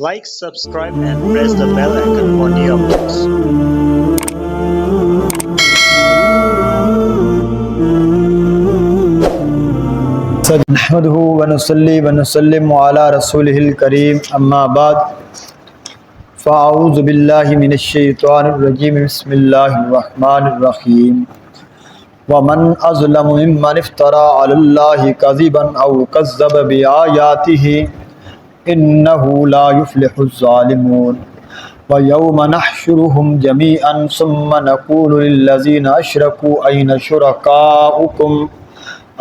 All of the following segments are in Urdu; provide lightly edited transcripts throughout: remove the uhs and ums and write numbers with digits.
Like, subscribe and press the bell icon for new updates. نحمده ونصلي ونسلم على رسوله الكريم اما بعد فاعوذ بالله من الشيطان الرجيم بسم الله الرحمن الرحيم ومن اظلم ممن افترى على الله كذبا او كذب بآياته انه لا يفلح الظالمون ويوم نحشرهم جميعا ثم نقول للذين اشركوا اين شركاؤكم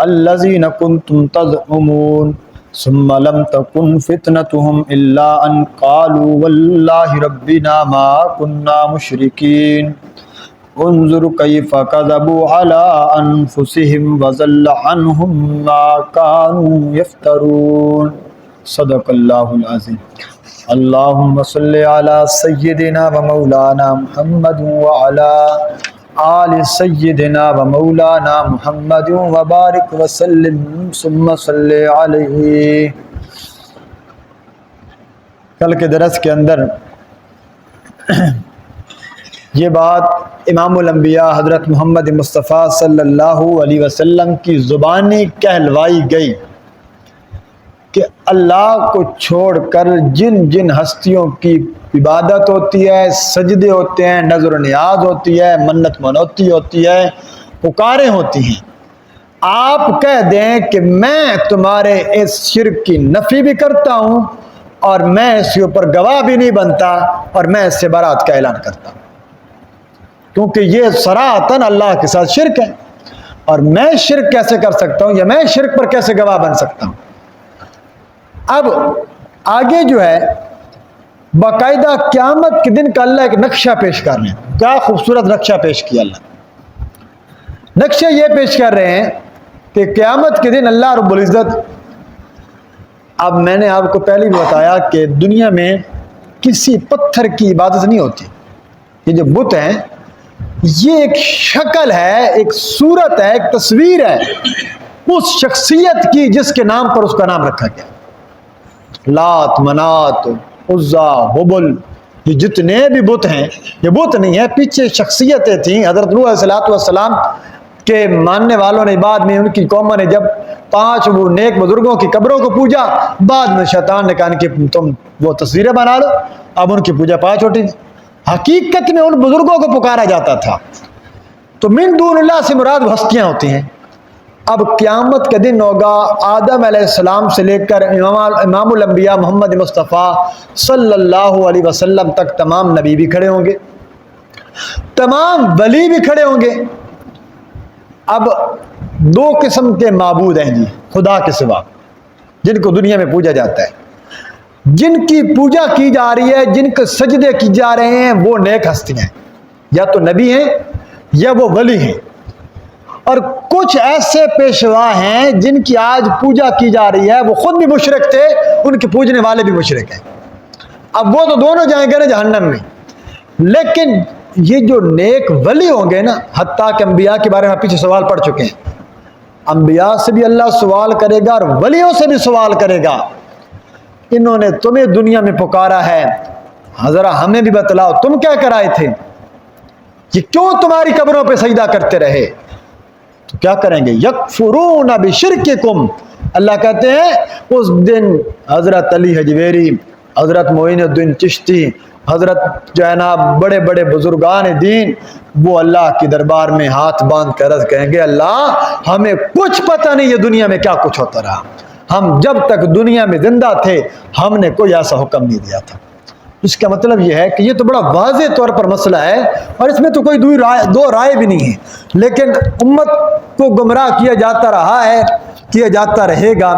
الذين كنتم تزعمون ثم لم تكن فتنتهم إلا أن قالوا والله ربنا ما كنا مشركين انظر كيف كذبوا على أنفسهم وضل عنهم ما كانوا يفترون صدق الله العظيم اللهم صل على سيدنا ومولانا محمد وعلى آل سیدنا و مولانا محمد وبارک وسلم ثم صلی علیہ۔ کل کے درس کے اندر یہ بات امام الانبیاء حضرت محمد مصطفیٰ صلی اللہ علیہ وسلم کی زبانی کہلوائی گئی کہ اللہ کو چھوڑ کر جن جن ہستیوں کی عبادت ہوتی ہے، سجدے ہوتے ہیں، نظر و نیاز ہوتی ہے، منت منوتی ہوتی ہے، پکاریں ہوتی ہیں، آپ کہہ دیں کہ میں تمہارے اس شرک کی نفی بھی کرتا ہوں اور میں اس کے اوپر گواہ بھی نہیں بنتا اور میں اس سے برات کا اعلان کرتا ہوں، کیونکہ یہ صراحتاً اللہ کے ساتھ شرک ہے، اور میں شرک کیسے کر سکتا ہوں یا میں شرک پر کیسے گواہ بن سکتا ہوں۔ اب آگے جو ہے باقاعدہ قیامت کے دن کا اللہ ایک نقشہ پیش کر رہے ہیں۔ کیا خوبصورت نقشہ پیش کیا اللہ۔ نقشہ یہ پیش کر رہے ہیں کہ قیامت کے دن اللہ رب العزت، اب میں نے آپ کو پہلے بھی بتایا کہ دنیا میں کسی پتھر کی عبادت نہیں ہوتی۔ یہ جو بت ہیں یہ ایک شکل ہے، ایک صورت ہے، ایک تصویر ہے اس شخصیت کی جس کے نام پر اس کا نام رکھا گیا۔ لات، منات، عزا، حبل، یہ جتنے بھی بت ہیں یہ بت نہیں ہے، پیچھے شخصیتیں تھیں۔ حضرت نوح علیہ السلام کے ماننے والوں نے بعد میں، ان کی قوموں نے جب 5 وہ نیک بزرگوں کی قبروں کو پوجا، بعد میں شیطان نے کہا کہ تم وہ تصویریں بنا لو، اب ان کی پوجا 5 چھوٹی۔ حقیقت میں ان بزرگوں کو پکارا جاتا تھا۔ تو من دون اللہ سے مراد وہ ہستیاں ہوتی ہیں۔ اب قیامت کے دن ہوگا، آدم علیہ السلام سے لے کر امام الانبیاء محمد مصطفیٰ صلی اللہ علیہ وسلم تک تمام نبی بھی کھڑے ہوں گے، تمام ولی بھی کھڑے ہوں گے۔ اب 2 قسم کے معبود ہیں جی خدا کے سوا، جن کو دنیا میں پوجا جاتا ہے، جن کی پوجا کی جا رہی ہے، جن کے سجدے کی جا رہے ہیں، وہ نیک ہستیاں ہیں، یا تو نبی ہیں یا وہ ولی ہیں۔ اور کچھ ایسے پیشوا ہیں جن کی آج پوجا کی جا رہی ہے، وہ خود بھی مشرک تھے، ان کے پوجنے والے بھی مشرک ہیں۔ اب وہ تو دونوں جائیں گے نا جہنم میں، لیکن یہ جو نیک ولی ہوں گے نا، حتیٰ کہ انبیاء کے بارے میں پیچھے سوال پڑ چکے ہیں، انبیاء سے بھی اللہ سوال کرے گا اور ولیوں سے بھی سوال کرے گا۔ انہوں نے تمہیں دنیا میں پکارا ہے، ذرا ہمیں بھی بتلاؤ تم کیا کرائے تھے، یہ کیوں تمہاری قبروں پہ سجدہ کرتے رہے؟ تو کیا کریں گے؟ یکفرون بشرککم، اللہ کہتے ہیں اس دن حضرت علی حجویری، حضرت معین الدین چشتی، حضرت جو ہے نا بڑے بڑے بزرگان دین، وہ اللہ کی دربار میں ہاتھ باندھ کر عرض کہیں گے اللہ ہمیں کچھ پتہ نہیں یہ دنیا میں کیا کچھ ہوتا رہا، ہم جب تک دنیا میں زندہ تھے ہم نے کوئی ایسا حکم نہیں دیا تھا۔ اس کا مطلب یہ ہے کہ یہ تو بڑا واضح طور پر مسئلہ ہے اور اس میں تو کوئی دو رائے بھی نہیں ہے، لیکن امت کو گمراہ کیا جاتا رہا ہے، کیا جاتا رہے گا۔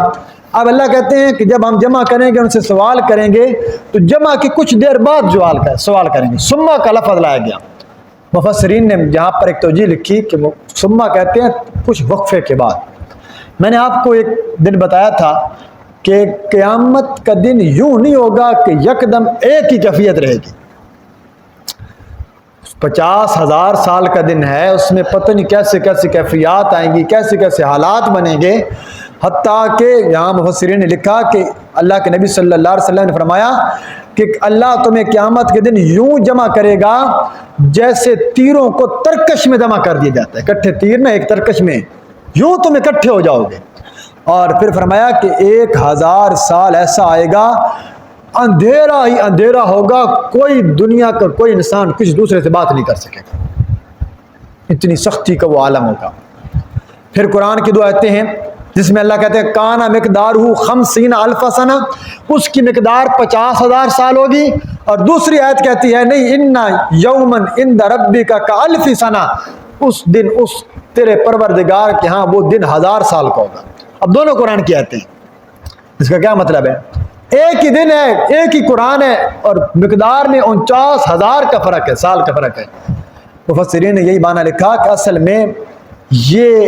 اب اللہ کہتے ہیں کہ جب ہم جمع کریں گے، ان سے سوال کریں گے، تو جمع کی کچھ دیر بعد سوال کریں گے۔ سما کا لفظ لایا گیا، مفسرین نے جہاں پر ایک توجیہ لکھی کہ سما کہتے ہیں کچھ وقفے کے بعد۔ میں نے آپ کو ایک دن بتایا تھا کہ قیامت کا دن یوں نہیں ہوگا کہ یکدم ایک ہی کیفیت رہے گی۔ 50,000 سال کا دن ہے، اس میں پتہ نہیں کیسے کیسے کیفیات آئیں گی، کیسے کیسے حالات بنیں گے۔ حتیٰ کہ یہاں مفسرین نے لکھا کہ اللہ کے نبی صلی اللہ علیہ وسلم نے فرمایا کہ اللہ تمہیں قیامت کے دن یوں جمع کرے گا جیسے تیروں کو ترکش میں جمع کر دیا جاتا ہے، اکٹھے تیر میں ایک ترکش میں، یوں تم اکٹھے ہو جاؤ گے۔ اور پھر فرمایا کہ 1000 سال ایسا آئے گا اندھیرا ہی اندھیرا ہوگا، کوئی دنیا کا کوئی انسان کسی دوسرے سے بات نہیں کر سکے گا، اتنی سختی کا وہ عالم ہوگا۔ پھر قرآن کی دو آیتیں ہیں جس میں اللہ کہتے ہیں کانا مقدارہ 50,000 سنہ، اس کی مقدار 50,000 سال ہوگی۔ اور دوسری آیت کہتی ہے نہیں، انا یومن عند ربک کالف سنہ، اس دن اس تیرے پروردگار کے ہاں وہ دن 1000 سال کا ہوگا۔ اب دونوں قرآن کی آیتیں ہیں، اس کا کیا مطلب ہے؟ ایک ہی دن ہے، ایک ہی قرآن ہے، اور مقدار میں 49,000 کا فرق ہے، سال کا فرق ہے۔ مفسرین نے یہی معنی لکھا کہ اصل میں یہ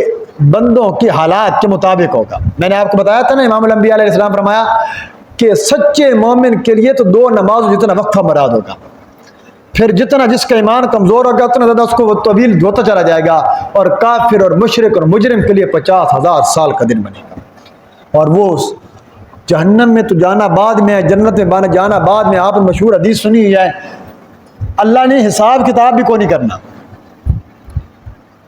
بندوں کی حالات کے مطابق ہوگا۔ میں نے آپ کو بتایا تھا نا، امام الانبیاء علیہ السلام فرمایا کہ سچے مومن کے لیے تو 2 نماز جتنا وقفہ مراد ہوگا، پھر جتنا جس کا ایمان کمزور ہوگا اتنا زیادہ اس کو وہ طویل ہوتا چلا جائے گا، اور کافر اور مشرک اور مجرم کے لیے 50,000 سال کا دن بنے گا۔ اور وہ جہنم میں تو جانا بعد میں ہے، جنت میں جانا بعد میں۔ آپ نے مشہور حدیث سنی ہے، اللہ نے حساب کتاب بھی کوئی نہیں کرنا،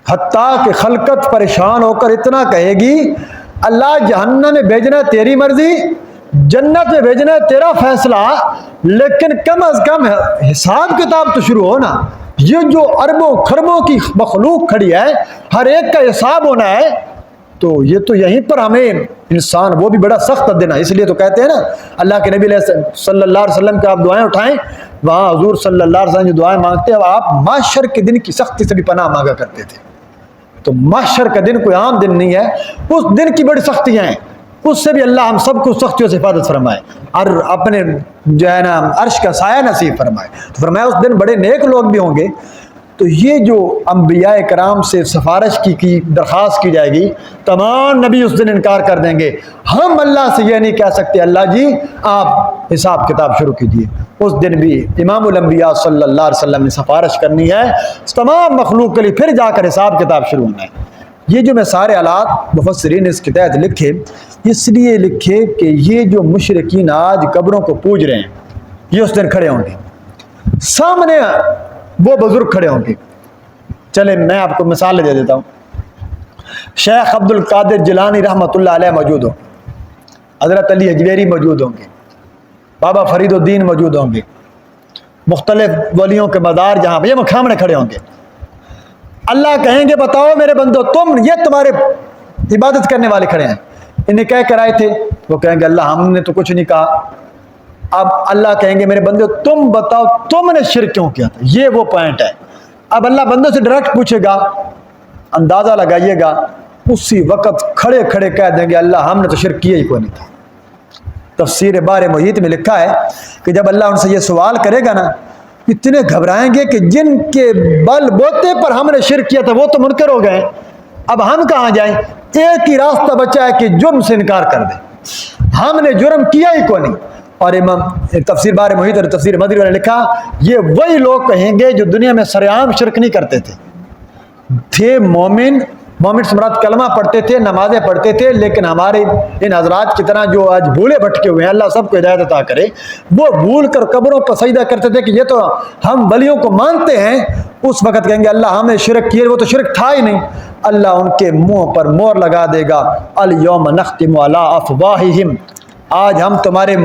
حتیٰ کہ خلقت پریشان ہو کر اتنا کہے گی اللہ جہنم میں بھیجنا ہے تیری مرضی، جنت میں بھیجنا ہے تیرا فیصلہ، لیکن کم از کم حساب کتاب تو شروع ہونا۔ یہ جو اربوں خربوں کی مخلوق کھڑی ہے، ہر ایک کا حساب ہونا ہے، تو یہ تو یہیں پر ہمیں انسان وہ بھی بڑا سخت دن ہے۔ اس لیے تو کہتے ہیں نا، اللہ کے نبی صلی اللہ علیہ وسلم کے آپ دعائیں اٹھائیں، وہاں حضور صلی اللہ علیہ وسلم جو دعائیں مانگتے ہیں آپ محشر کے دن کی سختی سے بھی پناہ مانگا کرتے تھے۔ تو محشر کا دن کوئی عام دن نہیں ہے، اس دن کی بڑی سختیاں ہیں، اس سے بھی اللہ ہم سب کو سختیوں سے حفاظت فرمائے اور اپنے جو ہے نا عرش کا سایہ نصیب فرمائے۔ تو فرمایا اس دن بڑے نیک لوگ بھی ہوں گے۔ تو یہ جو انبیاء کرام سے سفارش کی درخواست کی جائے گی، تمام نبی اس دن انکار کر دیں گے۔ ہم اللہ سے یہ نہیں کہہ سکتے اللہ جی آپ حساب کتاب شروع کیجیے۔ اس دن بھی امام الانبیاء صلی اللہ علیہ وسلم نے سفارش کرنی ہے تمام مخلوق کے لیے، پھر جا کر حساب کتاب شروع ہونا ہے۔ یہ جو میں سارے حالات مفسرین نے اس کے تحت لکھے، اس لیے لکھے کہ یہ جو مشرکین آج قبروں کو پوج رہے ہیں، یہ اس دن کھڑے ہوں گے، سامنے وہ بزرگ کھڑے ہوں گے۔ چلے میں آپ کو مثال دے دیتا ہوں۔ شیخ عبد القادر جیلانی رحمۃ اللہ علیہ موجود ہوں، حضرت علی حجویری موجود ہوں گے، بابا فرید الدین موجود ہوں گے، مختلف ولیوں کے مزار جہاں یہ سامنے کھڑے ہوں گے۔ اللہ کہیں گے بتاؤ میرے بندو، تم یہ تمہارے عبادت کرنے والے کھڑے ہیں، انہیں کہہ کر آئے تھے؟ وہ کہیں گے اللہ ہم نے تو کچھ نہیں کہا۔ اب اللہ کہیں گے میرے بندو تم بتاؤ تم نے شرک کیوں کیا تھا؟ یہ وہ پوائنٹ ہے۔ اب اللہ بندوں سے ڈائریکٹ پوچھے گا، اندازہ لگائیے گا، اسی وقت کھڑے کھڑے کہہ دیں گے اللہ ہم نے تو شرک کیا ہی کوئی نہیں تھا۔ تفسیر بار محیط میں لکھا ہے کہ جب اللہ ان سے یہ سوال کرے گا نا، اتنے گھبرائیں گے کہ جن کے بل بوتے پر ہم نے شرک کیا تھا وہ تو منکر ہو گئے، اب ہم کہاں جائیں؟ ایک ہی راستہ بچا ہے کہ جرم سے انکار کر دیں، ہم نے جرم کیا ہی کوئی نہیں۔ اور امام تفسیر بار محیط اور تفسیر مدری نے لکھا یہ وہی لوگ کہیں گے جو دنیا میں سرعام شرک نہیں کرتے تھے مومن سے مراد کلمہ پڑھتے تھے، نمازیں پڑھتے تھے، لیکن ہمارے ان حضرات کی طرح جو آج بھولے بھٹکے ہوئے ہیں، اللہ سب کو ہدایت عطا کرے، وہ بھول کر قبروں پر سجدہ کرتے تھے کہ یہ تو ہم ولیوں کو مانتے ہیں، اس وقت کہیں گے اللہ ہمیں شرک کیے، وہ تو شرک تھا ہی نہیں۔ اللہ ان کے منہ پر مور لگا دے گا، الیوم نختم علی افواہہم، آج ہم تمہارے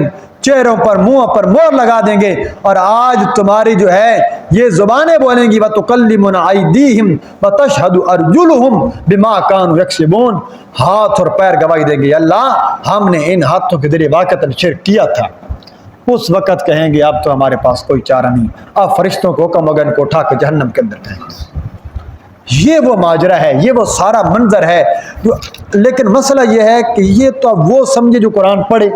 چہروں پر منہ پر مور لگا دیں گے، اور آج تمہاری جو ہے یہ زبانیں بولیں گی وَتُكَلِّمُنَا أَيْدِيهِمْ وَتَشْهَدُ أَرْجُلُهُمْ بِمَا كَانُوا يَكْسِبُونَ، ہاتھ اور پیر گواہی دیں گے اللہ ہم نے ان ہاتھوں کے ذریعے واقعتاً شرک کیا تھا۔ اس وقت کہیں گے اب تو ہمارے پاس کوئی چارہ نہیں، اب فرشتوں کو حکم ہوگا ان کو اٹھا کے جہنم کے اندر پھینک۔ یہ وہ ماجرا ہے، یہ وہ سارا منظر ہے لیکن مسئلہ یہ ہے کہ یہ تو اب وہ سمجھے جو قرآن پڑھے،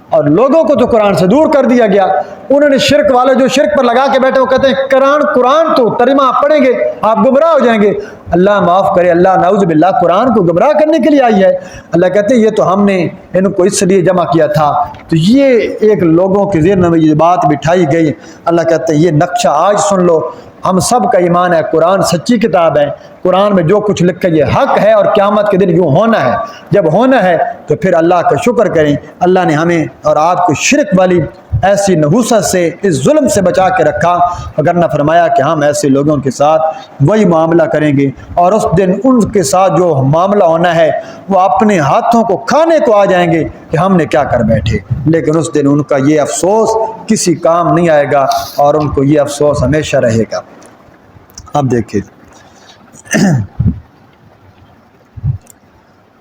اور لوگوں کو تو قرآن سے دور کر دیا گیا۔ انہوں نے شرک والے جو شرک پر لگا کے بیٹھے وہ کہتے ہیں قرآن تو ترجمہ آپ پڑھیں گے آپ گمراہ ہو جائیں گے۔ اللہ معاف کرے، اللہ نعوذ باللہ قرآن کو گمراہ کرنے کے لیے آئی ہے۔ اللہ کہتے ہیں یہ تو ہم نے ان کو اس لیے جمع کیا تھا۔ تو یہ ایک لوگوں کے ذہن میں یہ بات بٹھائی گئی۔ اللہ کہتے ہیں یہ نقشہ آج سن لو، ہم سب کا ایمان ہے قرآن سچی کتاب ہے، قرآن میں جو کچھ لکھا یہ حق ہے اور قیامت کے دن یوں ہونا ہے۔ جب ہونا ہے تو پھر اللہ کا شکر کریں، اللہ نے ہمیں اور آپ کو شرک والی ایسی نحوست سے، اس ظلم سے بچا کے رکھا، اگر نہ فرمایا کہ ہم ایسے لوگوں کے ساتھ وہی معاملہ کریں گے، اور اس دن ان کے ساتھ جو معاملہ ہونا ہے وہ اپنے ہاتھوں کو کھانے کو آ جائیں گے کہ ہم نے کیا کر بیٹھے، لیکن اس دن ان کا یہ افسوس کسی کام نہیں آئے گا اور ان کو یہ افسوس ہمیشہ رہے گا۔ اب دیکھیں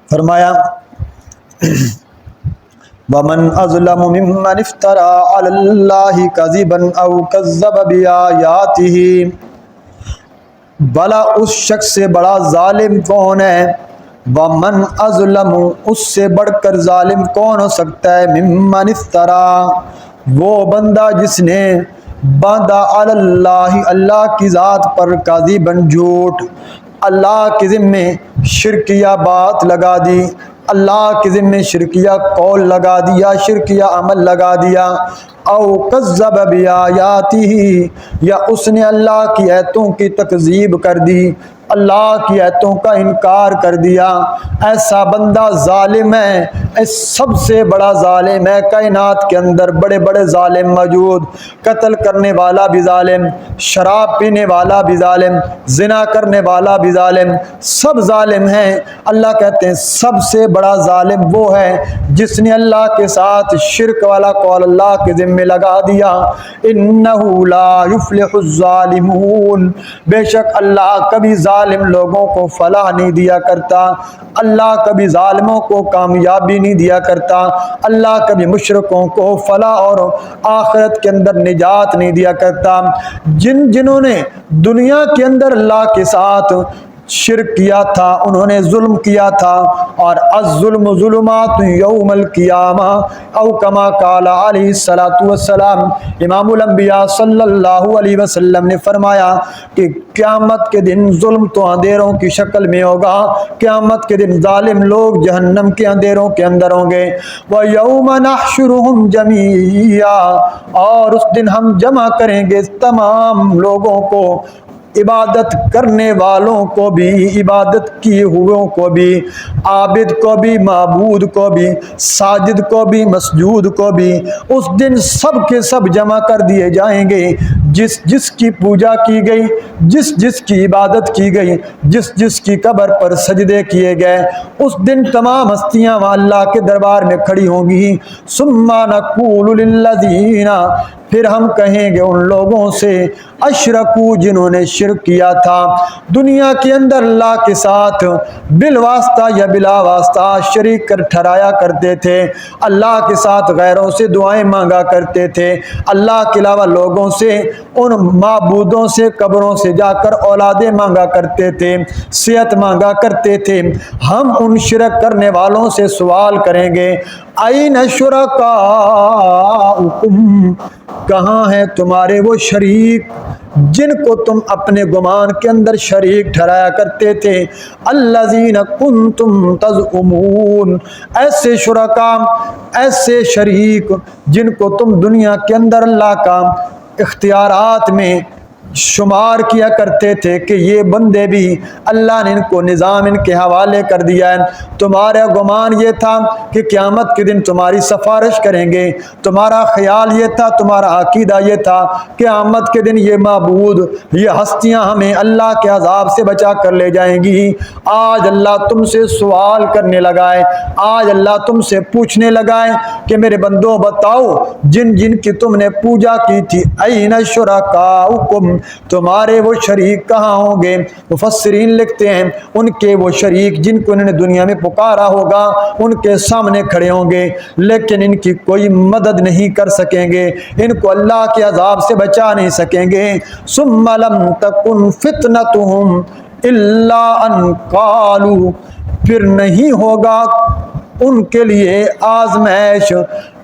فرمایا وَمَنْ أَظْلَمُ مِمَّنِ افْتَرَى عَلَى اللَّهِ كَذِبًا أَوْ كَذَّبَ بِآيَاتِهِ، بھلا اس شخص سے بڑا ظالم کون ہے؟ وَمَنْ أَظْلَمُ، اس سے بڑھ کر ظالم کون ہو سکتا ہے؟ مِمَّنِ افْتَرَى، وہ بندہ جس نے باندھا علی اللہ، اللہ کی ذات پر، کاذباً جھوٹ، اللہ کے ذمے شرکیہ بات لگا دی، اللہ کے ذمے شرکیہ قول لگا دیا، شرکیہ عمل لگا دیا، او کذب بآیاتہ، یا اس نے اللہ کی آیتوں کی تکذیب کر دی، اللہ کی آیتوں کا انکار کر دیا، ایسا بندہ ظالم ہے، اس سب سے بڑا ظالم ہے۔ کائنات کے اندر بڑے بڑے ظالم موجود، قتل کرنے والا بھی ظالم، شراب پینے والا بھی ظالم، زنا کرنے والا بھی ظالم، سب ظالم ہیں۔ اللہ کہتے ہیں سب سے بڑا ظالم وہ ہے جس نے اللہ کے ساتھ شرک والا قول اللہ کے ذمہ لگا دیا۔ انہ لا یفلح الظالمون، بے شک اللہ کبھی ظالم لوگوں کو فلاح نہیں دیا کرتا، اللہ کبھی ظالموں کو کامیابی نہیں دیا کرتا، اللہ کبھی مشرکوں کو فلاح اور آخرت کے اندر نجات نہیں دیا کرتا۔ جنہوں نے دنیا کے اندر اللہ کے ساتھ شرک کیا تھا، انہوں نے ظلم کیا تھا، اور الظلم ظلمات یوم القیامہ، او کما قال علیہ الصلوۃ والسلام، امام الانبیاء صلی اللہ علیہ وسلم نے فرمایا کہ قیامت کے دن ظلم تو اندھیروں کی شکل میں ہوگا، قیامت کے دن ظالم لوگ جہنم کے اندھیروں کے اندر ہوں گے۔ وَيَوْمَ نَحْشُرُهُمْ جَمِيعًا، اور اس دن ہم جمع کریں گے تمام لوگوں کو، عبادت کرنے والوں کو بھی، عبادت کیے ہوئوں کو بھی، عابد کو بھی، معبود کو بھی، ساجد کو بھی، مسجود کو بھی، اس دن سب کے سب جمع کر دیے جائیں گے۔ جس جس کی پوجا کی گئی، جس جس کی عبادت کی گئی، جس جس کی قبر پر سجدے کیے گئے، اس دن تمام ہستیاں وہاں اللہ کے دربار میں کھڑی ہوں گی۔ ثم نقول للذین، پھر ہم کہیں گے ان لوگوں سے، اشرکو، جنہوں نے شرک کیا تھا دنیا کے اندر اللہ کے ساتھ بالواسطہ یا بلا واسطہ شریک کر ٹھہرایا کرتے تھے، اللہ کے ساتھ غیروں سے دعائیں مانگا کرتے تھے، اللہ کے علاوہ لوگوں سے، ان معبودوں سے، قبروں سے جا کر اولادیں مانگا کرتے تھے، صحت مانگا کرتے تھے، ہم ان شرک کرنے والوں سے سوال کریں گے، این شرکاؤکم، کہاں ہیں تمہارے وہ شریک جن کو تم اپنے گمان کے اندر شریک ٹھہرایا کرتے تھے، الذین کنتم تزعمون، ایسے شرکا، ایسے شریک جن کو تم دنیا کے اندر اللہ کا اختیارات میں شمار کیا کرتے تھے کہ یہ بندے بھی اللہ نے ان کو نظام ان کے حوالے کر دیا ہے، تمہارا گمان یہ تھا کہ قیامت کے دن تمہاری سفارش کریں گے، تمہارا خیال یہ تھا، تمہارا عقیدہ یہ تھا کہ قیامت کے دن یہ معبود، یہ ہستیاں ہمیں اللہ کے عذاب سے بچا کر لے جائیں گی۔ آج اللہ تم سے سوال کرنے لگا ہے، آج اللہ تم سے پوچھنے لگا ہے کہ میرے بندوں بتاؤ جن جن کی تم نے پوجا کی تھی، این شرکاؤکم، تمہارے وہ شریک کہاں ہوں گے؟ مفسرین لکھتے ہیں ان کے وہ شریک جن کو انہوں نے دنیا میں پکارا ہوگا ان کے سامنے کھڑے ہوں گے، لیکن ان کی کوئی مدد نہیں کر سکیں گے، ان کو اللہ کے عذاب سے بچا نہیں سکیں گے۔ ثم لم تکن فتنتهم الا ان قالوا، پھر نہیں ہوگا ان کے لیے آزمائش،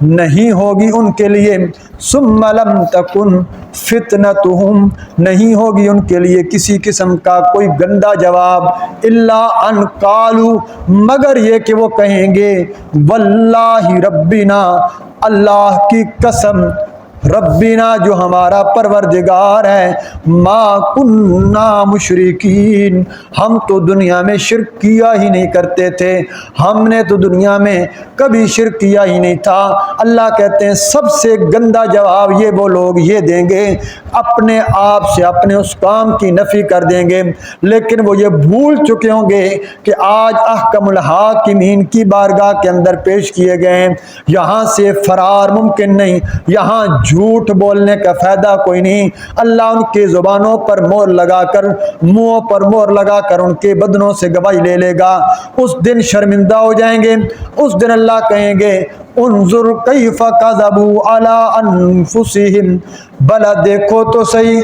نہیں ہوگی ان کے لیے، ثم لم تکن فتنتهم، نہیں ہوگی ان کے لیے کسی قسم کا کوئی گندا جواب، الا ان قالوا، مگر یہ کہ وہ کہیں گے واللہ ربنا، اللہ کی قسم ربنا جو ہمارا پروردگار ہے، ما کننا مشرکین، ہم تو دنیا میں شرک کیا ہی نہیں کرتے تھے، ہم نے تو دنیا میں کبھی شرک کیا ہی نہیں تھا۔ اللہ کہتے ہیں سب سے گندا جواب یہ وہ لوگ یہ دیں گے، اپنے آپ سے اپنے اس کام کی نفی کر دیں گے، لیکن وہ یہ بھول چکے ہوں گے کہ آج احکم الحاکمین کی بارگاہ کے اندر پیش کیے گئے ہیں، یہاں سے فرار ممکن نہیں، یہاں جھوٹ بولنے کا فائدہ کوئی نہیں۔ اللہ ان کے زبانوں پر مہر لگا کر، منہوں پر مہر لگا کر ان کے بدنوں سے گواہی لے لے گا، اس دن شرمندہ ہو جائیں گے۔ اس دن اللہ کہیں گے انظر کیف کذبوا علی انفسہم، بھلا دیکھو تو صحیح،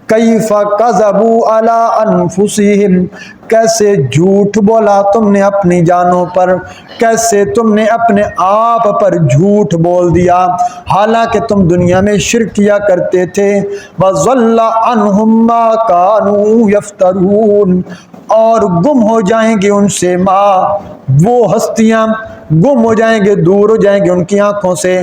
کیف کذبوا علی انفسہم، کیسے جھوٹ بولا تم نے اپنی جانوں پر، کیسے تم نے اپنے آپ پر جھوٹ بول دیا، حالانکہ تم دنیا میں شرک کیا کرتے تھے۔ وَضَلَّ عَنْهُمْ مَا كَانُوا يَفْتَرُونَ، اور گم ہو جائیں گے ان سے وہ ہستیاں، گم ہو جائیں گے، دور ہو جائیں گے ان کی آنکھوں سے۔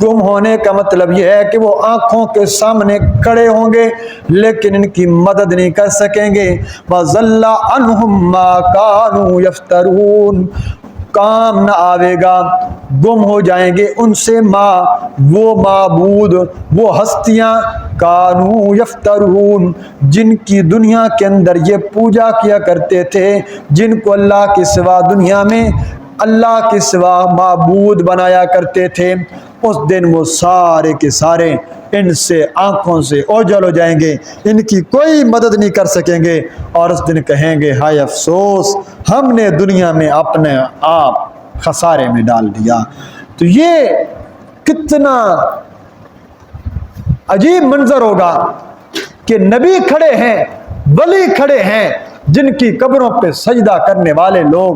گم ہونے کا مطلب یہ ہے کہ وہ آنکھوں کے سامنے کھڑے ہوں گے لیکن ان کی مدد نہیں کر سکیں گے۔ وَضَلَّ عَنْهُمْ مَا كَانُوا يَفْتَرُونَ، کام نہ آئے گا، گم ہو جائیں گے ان سے وہ معبود، وہ ہستیاں، کانو یفترون، جن کی دنیا کے اندر یہ پوجا کیا کرتے تھے، جن کو اللہ کے سوا دنیا میں اللہ کے سوا معبود بنایا کرتے تھے۔ اس دن وہ سارے کے سارے ان سے آنکھوں سے اوجھل ہو جائیں گے، ان کی کوئی مدد نہیں کر سکیں گے، اور اس دن کہیں گے ہائے افسوس، ہم نے دنیا میں اپنے آپ خسارے میں ڈال دیا۔ تو یہ کتنا عجیب منظر ہوگا کہ نبی کھڑے ہیں، ولی کھڑے ہیں، جن کی قبروں پہ سجدہ کرنے والے لوگ۔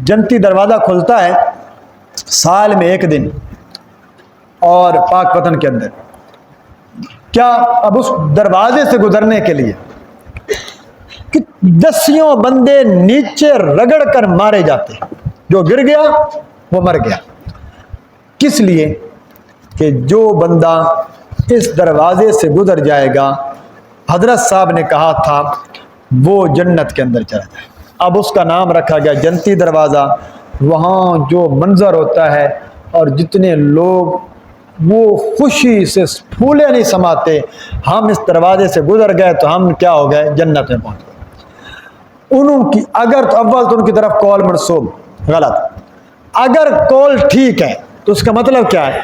جنتی دروازہ کھلتا ہے سال میں ایک دن، اور پاک وطن کے اندر کیا اب اس دروازے سے گزرنے کے لیے کہ دسیوں بندے نیچے رگڑ کر مارے جاتے ہیں، جو گر گیا وہ مر گیا۔ کس لیے؟ کہ جو بندہ اس دروازے سے گزر جائے گا، حضرت صاحب نے کہا تھا وہ جنت کے اندر چلا جائے۔ اب اس کا نام رکھا گیا جنتی دروازہ۔ وہاں جو منظر ہوتا ہے اور جتنے لوگ وہ خوشی سے پھولے نہیں سماتے، ہم اس دروازے سے گزر گئے تو ہم کیا ہو گئے؟ جنت میں پہنچ گئے۔ انہوں کی اگر تو اول تو ان کی طرف قول منسوب غلط، اگر قول ٹھیک ہے تو اس کا مطلب کیا ہے؟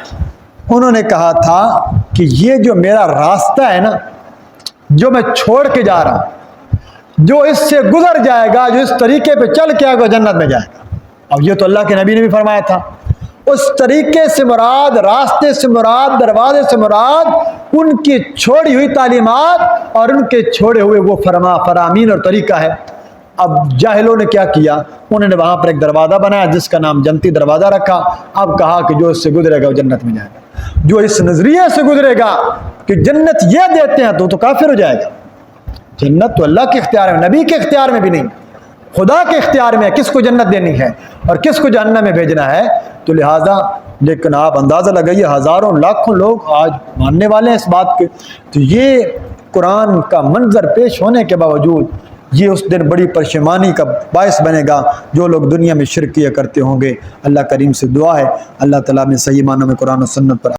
انہوں نے کہا تھا کہ یہ جو میرا راستہ ہے نا، جو میں چھوڑ کے جا رہا ہوں، جو اس سے گزر جائے گا، جو اس طریقے پہ چل کے آئے گا، جنت میں جائے گا۔ اب یہ تو اللہ کے نبی نے بھی فرمایا تھا۔ اس طریقے سے مراد، راستے سے مراد، دروازے سے مراد ان کی چھوڑی ہوئی تعلیمات اور ان کے چھوڑے ہوئے وہ فرامین اور طریقہ ہے۔ اب جاہلوں نے کیا کیا؟ انہوں نے وہاں پر ایک دروازہ بنایا جس کا نام جنتی دروازہ رکھا۔ اب کہا کہ جو اس سے گزرے گا وہ جنت میں جائے گا۔ جو اس نظریے سے گزرے گا کہ جنت یہ دیتے ہیں تو کافر ہو جائے گا۔ جنت تو اللہ کے اختیار میں، نبی کے اختیار میں بھی نہیں، خدا کے اختیار میں کس کو جنت دینی ہے اور کس کو جہنم میں بھیجنا ہے۔ تو لہٰذا لیکن آپ اندازہ لگائیے، ہزاروں لاکھوں لوگ آج ماننے والے ہیں اس بات کے۔ تو یہ قرآن کا منظر پیش ہونے کے باوجود یہ اس دن بڑی پشیمانی کا باعث بنے گا جو لوگ دنیا میں شرک کیا کرتے ہوں گے۔ اللہ کریم سے دعا ہے اللہ تعالیٰ میں صحیح معنوں میں قرآن و سنت پر